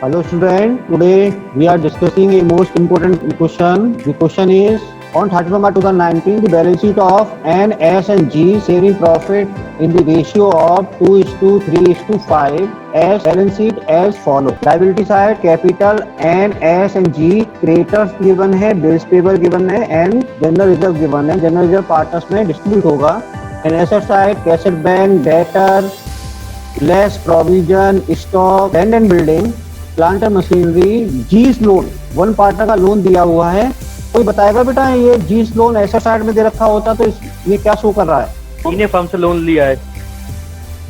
Hello student, today we are discussing a most important question. The question is on 31 March 2019, the balance sheet of N, S and G sharing profit in the ratio of 2:3:5 as balance sheet as follows. Liability side capital N, S and G, creditors given है, bills payable given है and general reserve given है. General reserve partners में distribute होगा. And asset side cash at bank, debtor, less provision, stock, land and building, plant and machinery, जीस loan, one partner का loan दिया हुआ है. कोई बताएगा बेटा ये जीस लोन ऐसा साइड में दे रखा होता तो ये क्या शो कर रहा है? जीने फर्म से लोन लिया है.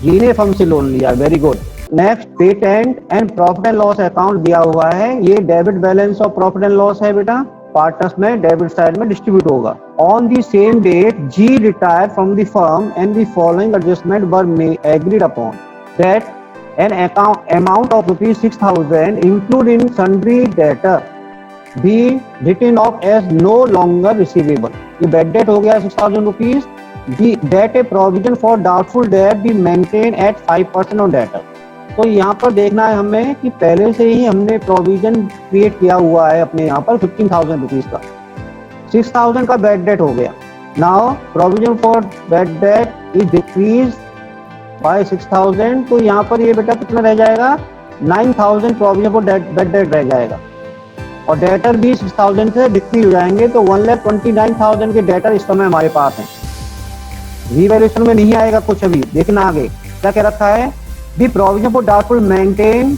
जीने फर्म से लोन लिया, very good. Next patent and profit and loss account दिया हुआ है. ये डेबिट बैलेंस और प्रॉफिट एंड लॉस है बेटा, पार्टनर्स में डेबिट साइड में डिस्ट्रीब्यूट होगा. On the same date G retire from the firm and the following adjustment were agreed upon that an amount of rupees 6,000 including sundry debtor be written off as no longer receivable. ये bad debt हो गया 6,000 rupees. That a provision for doubtful debt be maintained at 5% on debtor. तो यहाँ पर देखना है हमें कि पहले से ही हमने प्रोविजन क्रिएट किया हुआ है अपने यहाँ पर 15,000 रुपीज का. 6,000 का बैड डेट हो गया. Now provision for bad debt is decrease by 6,000. तो यहाँ पर ये बेटा कितना रह जाएगा? 9,000 प्रोविजन फॉर बैड डेट रह जाएगा और डेटर भी 6,000 से डिक्रीज हो जाएंगे. तो 1,29,000 के डेटर इस समय हमारे पास हैं. रीवैल्यूएशन में नहीं आएगा कुछ. अभी देखना आगे क्या क्या रखा है. दी provision for doubtful maintain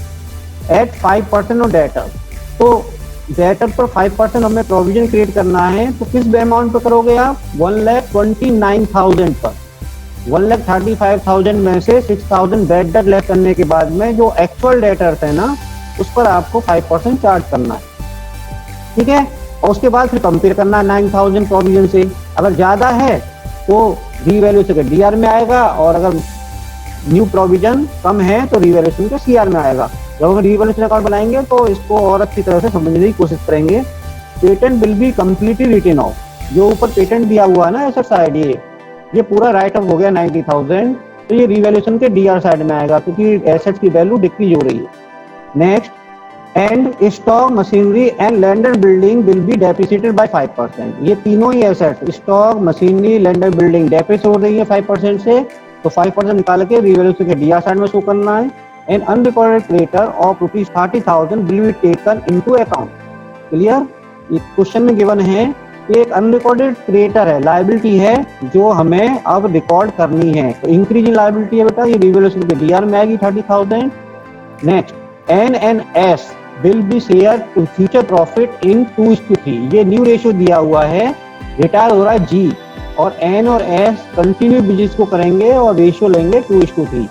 at 5% of debtor. तो डेटर पर 5% हमें प्रोविजन क्रिएट करना है. तो किस अमाउंट पर करोगे आप? 1,29,000 पर. 1,35,000 में से 6,000 बैड डेट लेस करने के बाद में जो एक्चुअल डेटर्स है ना उस पर आपको 5% चार्ज करना है. ठीक है. और उसके बाद फिर कंपेयर करना है 9,000 प्रोविजन से. अगर ज्यादा है तो रीवैल्यूएशन के डीआर में आएगा और अगर न्यू प्रोविजन कम है तो रीवैल्यूएशन के सीआर में आएगा. जब हम रीवैल्यूएशन अकाउंट बनाएंगे तो इसको और अच्छी तरह से समझने की कोशिश करेंगे. Patent will be completely written off. जो ऊपर पेटेंट दिया हुआ है ना एसेट साइड, ये पूरा राइट ऑफ हो गया 90,000. तो ये रीवैल्यूएशन के डीआर साइड में आएगा क्योंकि एसेट्स की वैल्यू डिक्रीज हो रही है. Next and stock machinery and land and building will be depreciated by 5%. ये तीनों ही assets stock machinery land and building depreciate हो रही है 5% से. तो 5% निकाल के रीवैल्यूएशन के डीआर साइड में शो करना है. And unrecorded creditor of ₹30,000 will be taken into account. Clear. ये क्वेश्चन में गिवन है एक अनरिकॉर्डेड क्रेडिटर है, लायबिलिटी है जो हमें अब रिकॉर्ड करनी है. तो इंक्रीज इन लायबिलिटी है बेटा, ये रीवैल्यूएशन के डीआर में आएगी 30,000. Next N and S will be share to future profit in 2:3. ये न्यू रेशियो दिया हुआ है. रिटायर हो रहा है जी और एन और एस कंटिन्यू बिजनेस को करेंगे और रेशियो लेंगे 2:3.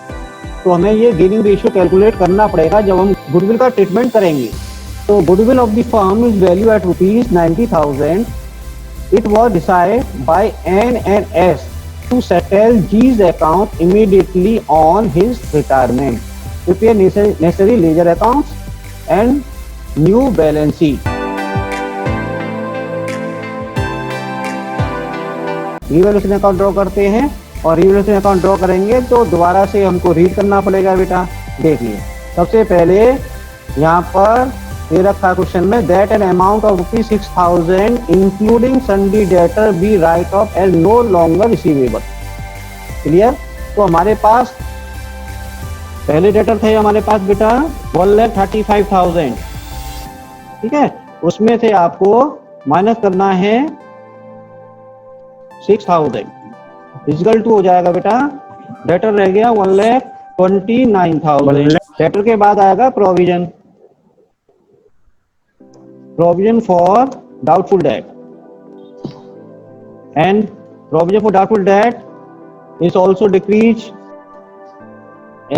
तो हमें ये गेनिंग रेशियो कैलकुलेट करना पड़ेगा जब हम गुडविल का ट्रीटमेंट करेंगे. तो goodwill of the firm is value at ₹90,000. It was decided by N and S to settle G's account immediately on his retirement. Prepare necessary ledger accounts and new balance sheet. Revaluation account draw करते हैं और revaluation account draw करेंगे तो दोबारा से हमको read करना पड़ेगा बेटा. देखिए सबसे पहले यहाँ पर ये रखा क्वेश्चन में that an amount of ₹6,000 including sundry debtor be write off as no longer receivable. Clear. तो हमारे पास पहले डेटर थे हमारे पास बेटा 1,35,000. ठीक है. उसमें से आपको माइनस करना है 6,000 इक्वल टू हो जाएगा बेटा डेटर रह गया 1,29,000. डेटर के बाद आएगा provision. Provision for doubtful debt and provision for doubtful debt is also decreased.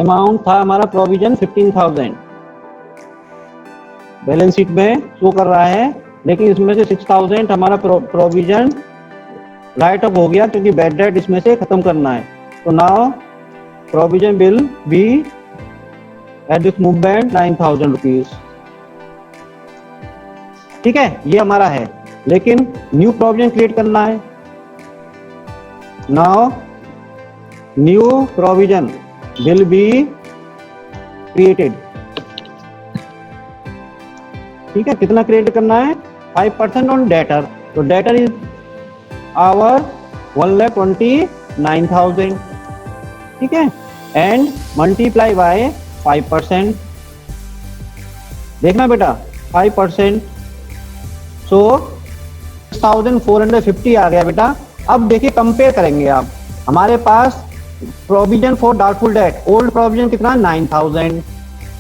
Amount था हमारा प्रोविजन 15,000 बैलेंस शीट में शो कर रहा है, लेकिन इसमें से 6,000 हमारा प्रोविजन राइट ऑफ हो गया क्योंकि बैड डेट इसमें से खत्म करना है. तो now provision will be at this movement 9,000 rupees. ठीक है. ये हमारा है, लेकिन न्यू प्रोविजन क्रिएट करना है. Now new provision will be created. ठीक है, कितना क्रेडिट करना है? 5% ऑन डेटर, तो डेटर इज आवर 1,29,000, ठीक है, एंड मल्टीप्लाई बाय 5%। देखना बेटा 5%, सो 6,450 आ गया बेटा। अब देखिए कंपेयर करेंगे आप, हमारे पास provision for doubtful debt, old provision कितना 9,000,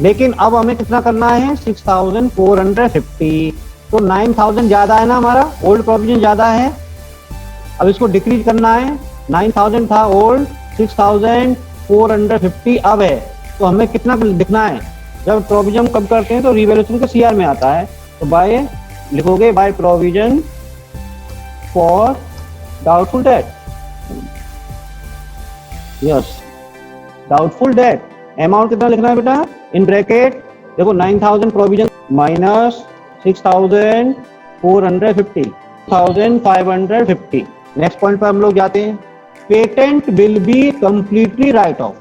लेकिन अब हमें कितना करना है 6,450, तो 9,000 ज्यादा है ना, हमारा ओल्ड प्रोविजन ज्यादा है। अब इसको डिक्रीज करना है, 9,000 था ओल्ड, 6,450 अब है, तो हमें कितना लिखना है? जब प्रोविजन कब करते हैं तो रिवैल्यूएशन के सीआर में आता है, तो बाय लिखोगे by provision for doubtful date, yes doubtful debt. Amount कितना लिखना है बेटा? इन ब्रैकेट देखो 9,000 प्रोविजन माइनस 6,450, 1,550। नेक्स्ट पॉइंट पर हम लोग जाते हैं, patent will be completely right of,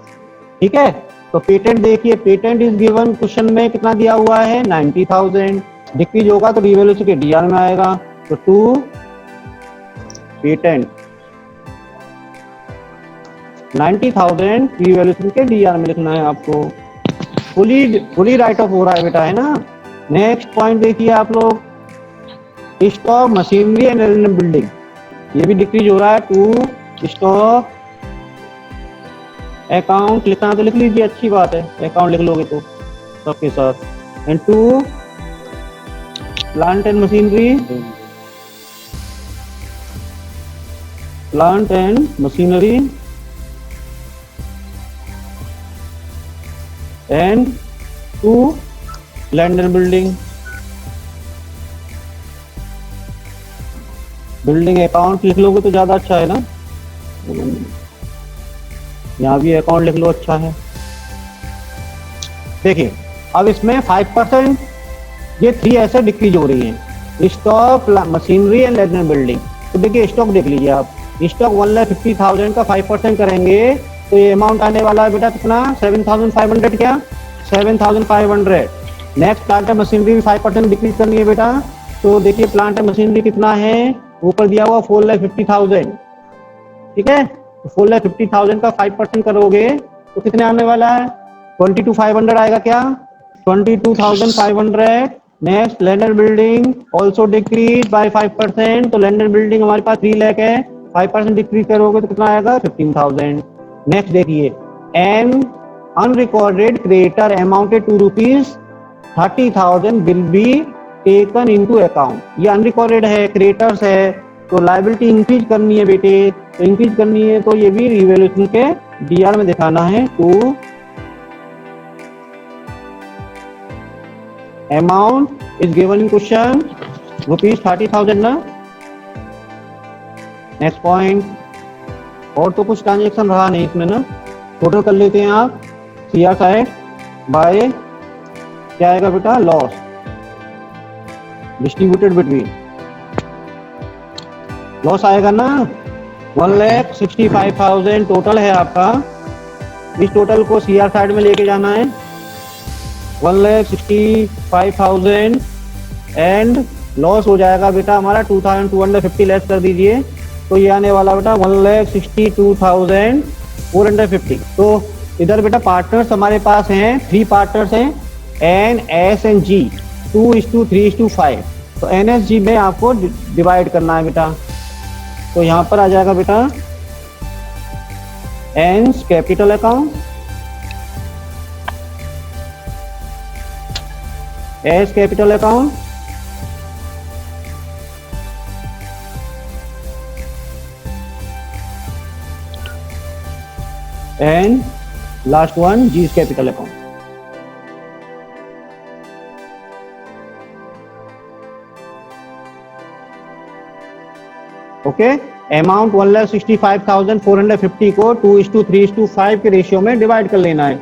ठीक है। तो पेटेंट देखिए, पेटेंट इज गिवन, क्वेश्चन में कितना दिया हुआ है 90,000, डिक्रीज होगा तो रिवैल्यूएशन के डीआर में आएगा, तो टू पेटेंट 90,000 रिवैल्यूएशन के डीआर में लिखना है आपको। फुली राइट ऑफ हो रहा है बेटा, है ना। नेक्स्ट पॉइंट देखिए आप लोग, स्टॉक मशीनरी एंड बिल्डिंग, ये भी डिक्रीज हो रहा है, टू स्टॉक अकाउंट लिखना तो लिख लीजिए, अच्छी बात है, अकाउंट लिख लोगे तो सबके साथ, and to plant and machinery, plant and machinery and to land and building, building account लिख लोगे तो ज्यादा अच्छा है ना, यहाँ भी अकाउंट लिख लो, अच्छा है। देखिए अब इसमें 5% ये 3 ऐसे डिक्रीज हो रही है, stock machinery and land and building. तो देखिए स्टॉक देख लीजिए आप, स्टॉक 1,50,000 का 5% करेंगे तो ये अमाउंट आने वाला है बेटा कितना 7,500, क्या 7,500। नेक्स्ट प्लांट एंड मशीनरी भी 5% डिक्रीज करनी है बेटा, तो देखिए प्लांट एंड मशीनरी कितना है, ऊपर दिया हुआ 4,50,000, ठीक है। तो 4,50,000 का 5% करोगे तो कितने आने वाला है 22,500 आएगा, क्या 22,500। Next land and building also decrease by 5%, तो लैंड एंड बिल्डिंग हमारे पास 3 लाख है, 5% डिक्रीज करोगे तो कितना आएगा 15,000। नेक्स्ट देखिए, an unrecorded creditor amounted to ₹30,000 will be taken into account. ये अनरिकॉर्डेड है, क्रेडिटर्स है, तो लायबिलिटी इंक्रीज करनी है बेटे, तो इंक्रीज करनी है तो ये भी रिवैल्यूएशन के डीआर में दिखाना है, to amount is given in question ₹30,000 ना। नेक्स्ट पॉइंट, और तो कुछ ट्रांजेक्शन रहा नहीं इसमें ना, टोटल कर लेते हैं आप, सीआर साइड बाय क्या आएगा बेटा लॉस डिस्ट्रीब्यूटेड बिटवीन, लॉस आएगा ना 1,65,000 टोटल है आपका, इस टोटल को सीआर साइड में लेके जाना है 1,65,000 एंड लॉस हो जाएगा बेटा हमारा 2,250 लेस कर दीजिए, तो ये आने वाला बेटा 1,62,450। तो इधर बेटा पार्टनर्स हमारे पास हैं, 3 पार्टनर्स हैं, एन एस एंड जी, 2:3:5। तो एन एस जी में आपको डिवाइड करना है बेटा, तो यहाँ पर आ जाएगा बेटा N's capital account, S capital account, and last one G capital account. Okay, amount 1,65,450 को 2:3:5 के रेशियो में डिवाइड कर लेना है।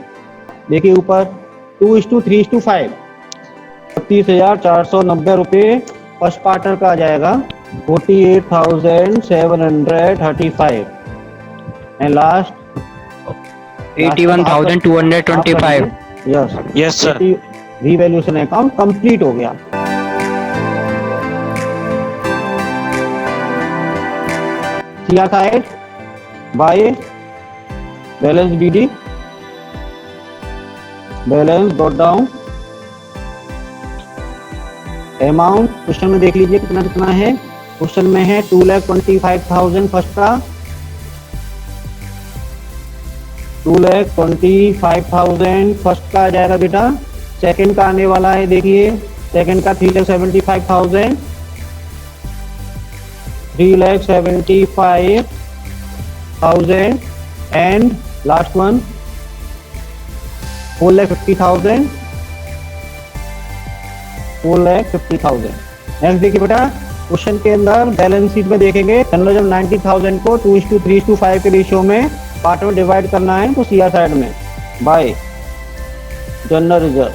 देखिए ऊपर 2:3:5, 32,490 रुपये फर्स्ट पार्टनर का आ जाएगा, 48,735 and last 81,225। Yes yes sir, revaluation account complete हो गया। CR side by balance BD, balance dot down amount. Question में देख लीजिए कितना कितना है। क्वेश्चन में है 2,25,000 फर्स्ट का, 2,25,000 फर्स्ट का आ जाएगा बेटा। सेकंड का आने वाला है, देखिए सेकंड का 3,75,000, 3,75,000 एंड लास्ट वन 4,50,000, 4,50,000। नेक्स्ट देखिए बेटा, क्वेश्चन के अंदर बैलेंस शीट में देखेंगे जब 90,000 को 2:3:5 के रेशियो में पार्ट में डिवाइड करना है तो CR साइड में बाय जनरल रिजर्व।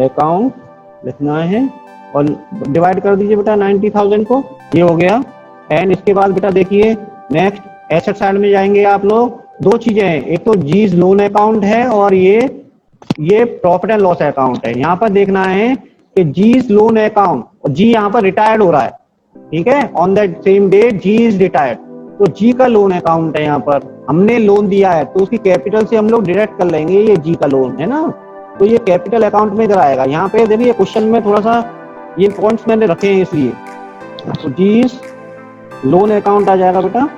अकाउंट लिखना है और डिवाइड कर दीजिए बेटा 90,000 को, ये हो गया। एंड इसके बाद बेटा देखिए नेक्स्ट एसेट साइड में जाएंगे आप लोग। दो चीजें हैं, एक तो जीज लोन अकाउंट है और ये प्रॉफिट एंड लॉस अकाउंट है। यहाँ पर देखना है कि जीज लोन अकाउंट, और जी यहाँ पर रिटायर्ड हो रहा है, ठीक है, on that same day G is retired, तो जी का लोन अकाउंट है। यहाँ पर हमने लोन दिया है तो उसकी कैपिटल से हम लोग डिडक्ट कर लेंगे, ये जी का लोन है ना, तो ये कैपिटल अकाउंट में इधर आएगा। यहाँ पे देखिए क्वेश्चन में थोड़ा सा ये पॉइंट्स मैंने रखे हैं इसलिए, तो जीज लोन अकाउंट आ जाएगा बेटा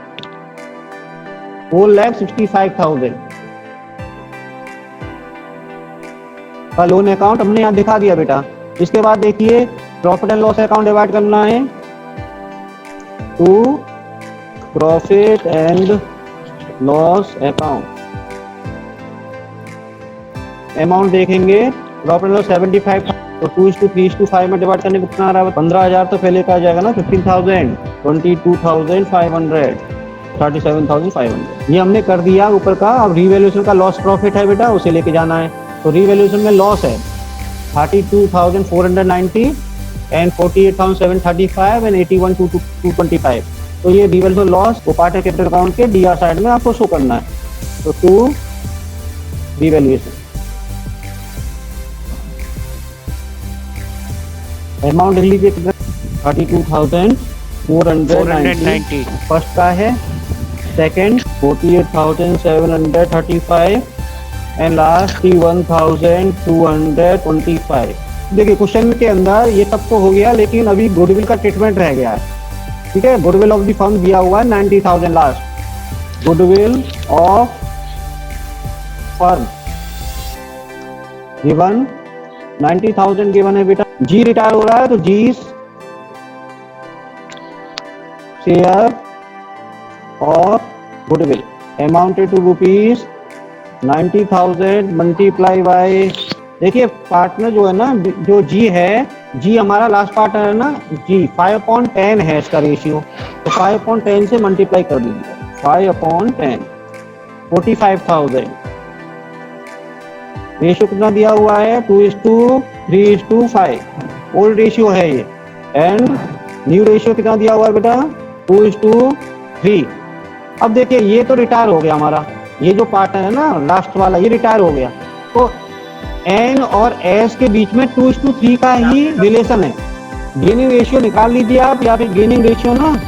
4,65,000 का लोन अकाउंट हमने यहाँ दिखा दिया बेटा। इसके बाद देखिए profit and loss account divide करना है to profit and loss account. Amount देखेंगे प्रॉफिट एंड लॉस 75, तो 2:3:5 में डिवाइड करने को कितना आ रहा है? 15,000 तो पहले का आ जाएगा ना, 15,000, 22,500, 37,500, ये हमने कर दिया ऊपर का। अब रिवैल्यूएशन का लॉस प्रॉफिट है बेटा, उसे लेके जाना है। तो रिवैल्यूएशन में लॉस है 32,490 एंड 48,735 एंड 81,225, तो ये रिवैल्यूएशन लॉस वो पार्ट है कैपिटल अकाउंट के DR साइड में आपको शो करना है। तो टू रिवैल्यूएशन अमाउंट लिख लीजिए 32,490 फर्स्ट का है, सेकंड 48,735 एंड लास्ट 31,225। देखिए क्वेश्चन के अंदर ये सब तो हो गया, लेकिन अभी गुडविल का ट्रीटमेंट रह गया है, ठीक है। गुडविल ऑफ द फर्म दिया हुआ है 90,000 last, goodwill of firm given 90,000 given है बेटा। जी रिटायर हो रहा है तो G share of goodwill amounted to ₹90,000 multiply by, देखिए पार्टनर जो है ना, जो जी है, जी हमारा लास्ट पार्टनर है ना, जी 5/10 है इसका रेशियो, तो 5/10 से मल्टीप्लाई कर दीजिए, 5/10 45,000। रेशियो कितना दिया हुआ है? 2:3:5 ओल्ड रेशियो है ये, एंड न्यू रेशियो कितना दिया हुआ है बेटा? 2:3। अब देखिए ये तो रिटायर हो गया हमारा, ये जो पार्टनर है ना लास्ट वाला, ये रिटायर हो गया, तो एन और एस के बीच में 2:3 का ही रिलेशन है। गेनिंग रेशियो निकाल लीजिए आप, या फिर गेनिंग रेशियो ना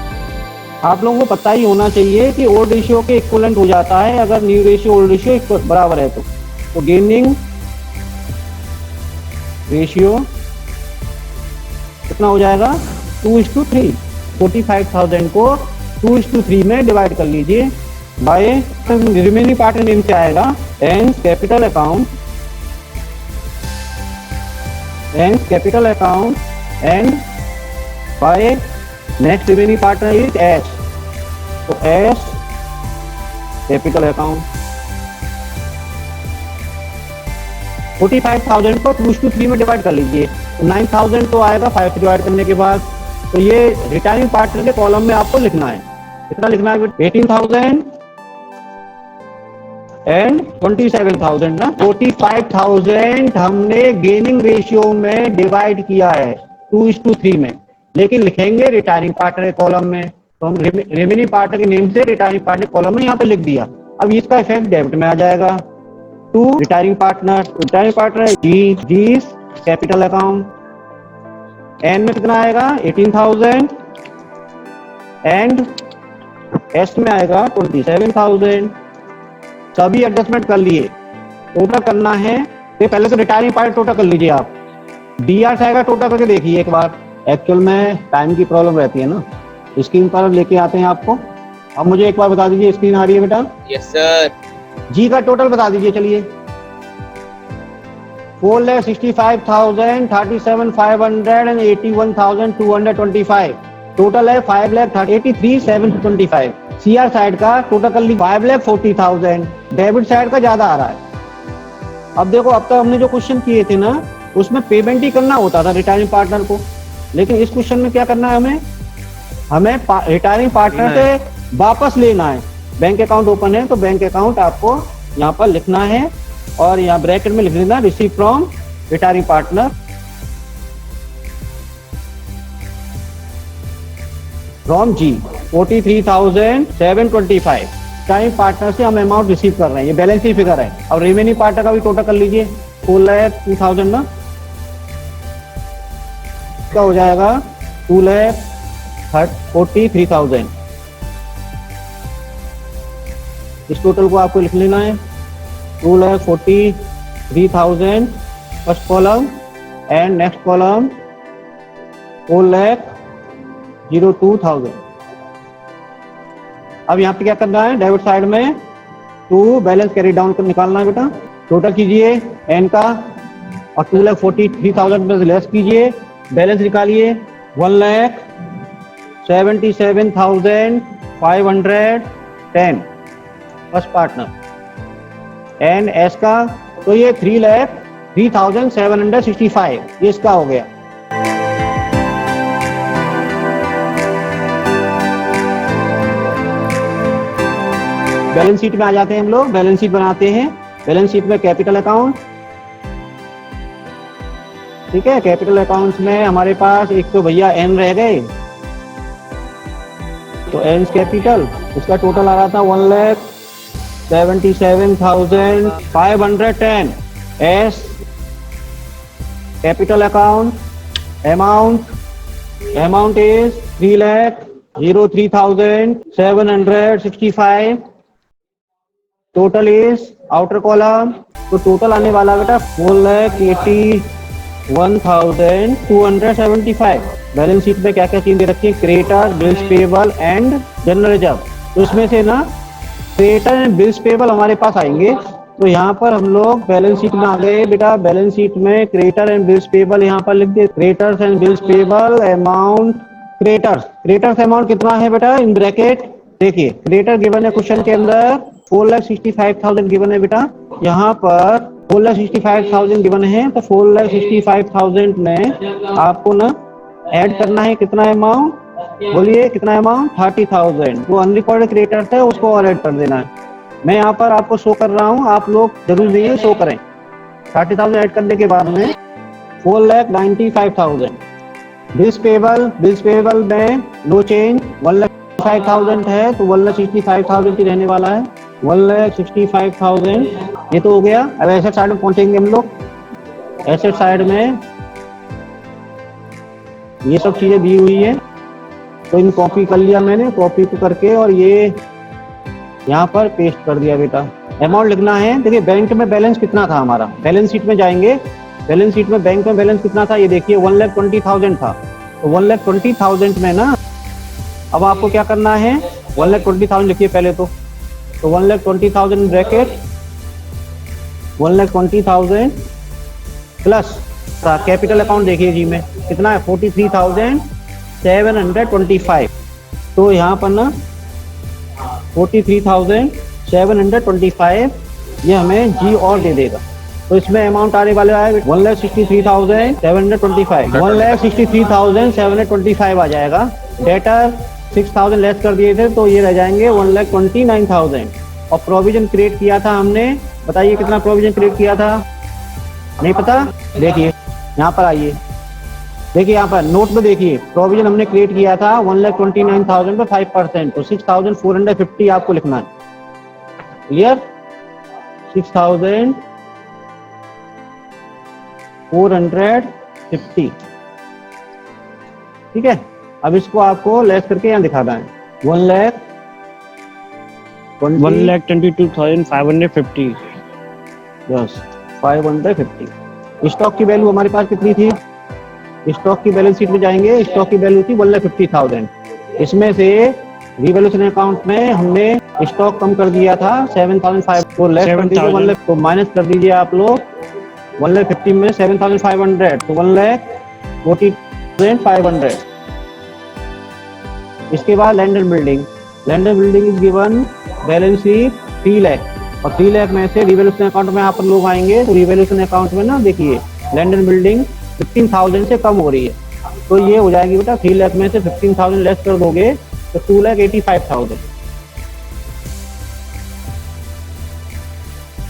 आप लोगों को पता ही होना चाहिए कि ओल्ड रेशियो के इक्विवेलेंट हो जाता है अगर न्यू रेशियो ओल्ड रेशियो बराबर है तो गेनिंग रेशियो कितना हो जाएगा? 2:3। 45,000 को 2:3 में डिवाइड कर लीजिए बाय रिमेनिंग पार्टनर नेम से आएगा and capital account and by next remaining partner is S, तो एस कैपिटल अकाउंट। 45,000 को 2:3 में डिवाइड कर लीजिए, तो 9,000 तो आएगा 5 से डिवाइड करने के बाद। तो ये रिटायरिंग पार्टनर के कॉलम में आपको लिखना है, कितना लिखना है? 18,000 एंड 27,000 ना, 45,000 हमने गेनिंग रेशियो में डिवाइड किया है 2:3 में, लेकिन लिखेंगे रिटायरिंग पार्टनर के कॉलम में, तो हम रिमेनिंग पार्टनर के नेम से रिटायरिंग पार्टनर कॉलम में यहाँ पे लिख दिया। अब इसका इफेक्ट डेबिट में आ जाएगा to retiring partner G capital account N में कितना आएगा 18,000 एंड एस में आएगा 27,000। सभी एडजस्टमेंट कर लिए, टोटल करना है तो पहले तो रिटायरिंग पार्ट टोटल कर लीजिए आप। डीआर से आएगा टोटल करके देखिए एक बार, एक्चुअल में टाइम की प्रॉब्लम रहती है ना। स्क्रीन पर लेके आते हैं आपको। अब मुझे एक बार बता दीजिए, स्क्रीन आ रही है बेटा? Yes sir. जी का टोटल बता दीजिए चलिए। 4,65,000, 37,500 and 81,225। टोटल है 5,83,725। सीआर साइड का टोटल कर लीजिए 5,40,000। डेबिट साइड का ज्यादा आ रहा है। अब देखो, अब तक हमने जो क्वेश्चन किए थे ना, उसमें पेमेंट ही करना होता था रिटायरिंग पार्टनर को, लेकिन इस क्वेश्चन में क्या करना है हमें रिटायरिंग पार्टनर से वापस लेना है। बैंक अकाउंट ओपन है तो बैंक अकाउंट आपको यहाँ पर लिखना है और यहाँ ब्रैकेट में लिख देना receive from retiring partner from G 43,725। Retiring partner से हम अमाउंट रिसीव कर रहे हैं, ये बैलेंस ही फिगर है। अब रिमेनिंग पार्टनर का भी टोटल कर लीजिए। 4,02,000 ना, क्या हो जाएगा 2,43,000। इस टोटल को आपको लिख लेना है 2,43,000 first column and next column 4,02,000। अब यहाँ पे क्या करना है, डेबिट साइड में टू बैलेंस कैरी डाउन कर निकालना है बेटा। टोटल कीजिए एन का और 2,43,000 में लेस कीजिए, बैलेंस निकालिए 1,77,510 फर्स्ट पार्टनर एंड एस का तो ये 3,03,765 ये इसका हो गया। बैलेंस शीट में आ जाते हैं हम लोग, बैलेंस शीट बनाते हैं। बैलेंस शीट में कैपिटल अकाउंट, ठीक है। कैपिटल अकाउंट्स में हमारे पास एक तो भैया एन रह गए, तो एन कैपिटल उसका टोटल आ रहा था 1,77,510। S capital account amount is 3,03,765। Total is outer column, तो टोटल आने वाला बेटा 4,81,275। बैलेंस शीट में क्या क्या चीज दे रखी है, creditor, bills payable and general reserve. तो इसमें से ना क्रेडिटर एंड बिल्स पेबल हमारे पास आएंगे। तो यहाँ पर हम लोग बैलेंस शीट में आ गए बेटा। बैलेंस शीट में क्रेडिटर एंड बिल्स पेबल यहाँ पर लिख दे, creditors and bills payable amount. Creditors amount कितना है बेटा इन ब्रैकेट, देखिए क्रेडिटर गिवन है क्वेश्चन के अंदर 4,65,000 गिवन है बेटा। यहाँ पर 4,65,000 गिवन है, तो 4,65,000 में आपको ना ऐड करना है कितना अमाउंट, बोलिए कितना अमाउंट 30,000। वो अनरिकॉर्डेड क्रेडिटर्स है उसको और ऐड कर देना है। मैं यहाँ पर आपको शो कर रहा हूँ, आप लोग जरूर नहीं शो करें। 30,000 ऐड करने के बाद में 4,95,000। बिल्स पेबल में नो चेंज 1,05,000 है, तो 1,65,000 की रहने वाला है। 1,65,000 ये तो हो गया। अब एसेट साइड में पहुंचेंगे हम लोग। एसेट साइड में ये सब चीजें दी हुई है, तो इन कॉपी कर लिया मैंने, कॉपी को करके और ये यहाँ पर पेस्ट कर दिया बेटा। अमाउंट लिखना है, देखिए बैंक में बैलेंस कितना था हमारा, बैलेंस शीट में जाएंगे। बैलेंस शीट में बैंक में बैलेंस कितना था, ये देखिए 1,20,000 था। तो 1,20,000 में ना अब आपको क्या करना है, 1,20,000 लिखिए पहले तो 1,20,000 ब्रैकेट 1,20,000 प्लस कैपिटल अकाउंट देखिए जी में कितना है 43,725। तो यहाँ पर ना 43,725 ये हमें जी और दे देगा। तो इसमें अमाउंट आने वाला है 1,63,725। 1,63,725 आ जाएगा। डेटर 6,000 लेस कर दिए थे, तो ये रह जाएंगे 1,29,000। और प्रोविजन क्रिएट किया था हमने, बताइए कितना प्रोविजन क्रिएट किया था, नहीं पता? देखिए यहाँ पर आइए, देखिए यहाँ पर नोट में देखिए प्रोविजन हमने क्रिएट किया था 1,29,000 पे 5%, तो 6,450 आपको लिखना है। क्लियर? 6,450 ठीक है। अब इसको आपको लेस करके यहाँ दिखाना है 1,22,550। यस 550। स्टॉक की वैल्यू हमारे पास कितनी थी? स्टॉक की बैलेंस शीट में जाएंगे, स्टॉक की वैल्यू थी 1,50,000। इसमें से रिवैल्यूएशन अकाउंट में हमने स्टॉक कम कर दिया था 7,500 को लेस कर दीजिए 1 लाख को माइनस कर दीजिए आप लोग 1,50,000 में 7,500 तो 1,40,500। इसके बाद land and building is given balance sheet 3 lakh और 3 लाख में से रिवैल्यूएशन अकाउंट में यहाँ पर लोग आएंगे तो रिवैल्यूएशन अकाउंट में ना देखिए लैंड एंड बिल्डिंग 15,000 से कम हो रही है तो ये हो जाएगी बेटा 3 लाख में से 15,000 लेस कर दोगे तो 2,85,000।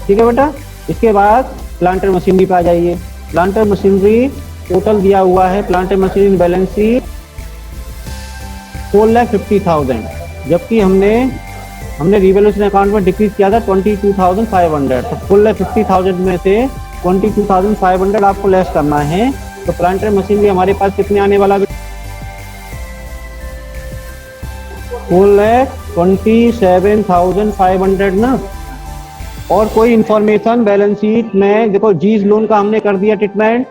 ठीक है बेटा। इसके बाद प्लांटर मशीनरी पे आ जाइए। प्लांटर मशीनरी टोटल दिया हुआ है प्लांटर मशीनरी बैलेंस शीट 4,50,000 जबकि हमने रिवैल्यूएशन अकाउंट में डिक्रीज किया था 22,500 तो 4,50,000 में से 22,500 आपको लेस करना है तो प्लांटर मशीनरी हमारे पास कितने आने वाला? 4,27,500 ना। और कोई इंफॉर्मेशन बैलेंस शीट में देखो जीज लोन का हमने कर दिया ट्रीटमेंट,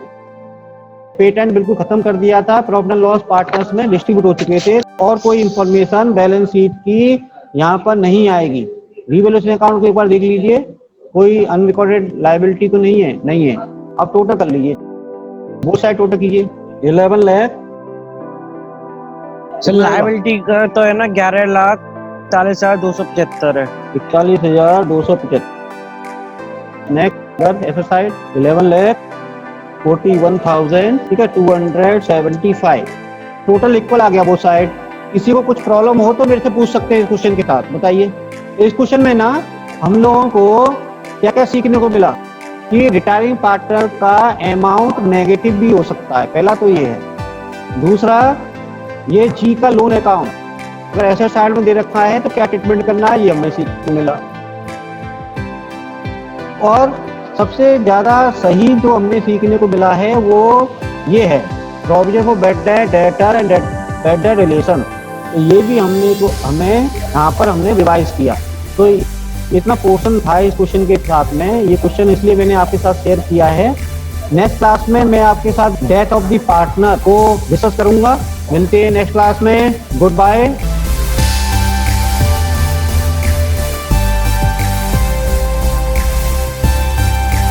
पेटेंट बिल्कुल खत्म कर दिया था, प्रॉफिट एंड लॉस पार्टनर्स में डिस्ट्रीब्यूट हो चुके थे और कोई इंफॉर्मेशन बैलेंस शीट की यहाँ पर नहीं आएगी। रिवैल्यूएशन अकाउंट को एक बार देख लीजिए, कोई अनरिकॉर्डेड लायबिलिटी तो नहीं है। अब टोटल कर लीजिए, बोथ साइड टोटल कीजिए 11 लाख। सर लायबिलिटी का तो है ना 11,40,275 है। 41,275। नेक्स्ट ऐसा साइड 11,41,000 ठीक है 275 टोटल इक्वल आ गया वो साइड। किसी को कुछ प्रॉब्लम हो तो मेरे से पूछ सकते हैं इस क्वेश्चन के साथ, बताइए। इस क्वेश्चन में ना हम लोगों को क्या क्या सीखने को मिला कि रिटायरिंग पार्टनर का अमाउंट नेगेटिव भी हो सकता है, पहला तो ये है। दूसरा ये जी का लोन अकाउंट अगर ऐसे साइड में दे रखा है तो क्या ट्रीटमेंट करना है ये हमें सीखने मिला। और सबसे ज्यादा सही जो हमने सीखने को मिला है वो ये है provision for bad debt debtor and bad debt relation. तो ये भी हमें यहाँ पर हमने रिवाइज किया। तो इतना पोर्शन था इस क्वेश्चन के साथ में, ये क्वेश्चन इसलिए मैंने आपके साथ शेयर किया है। नेक्स्ट क्लास में मैं आपके साथ डेथ ऑफ द पार्टनर को डिस्कस करूंगा। मिलते हैं नेक्स्ट क्लास में। Good bye.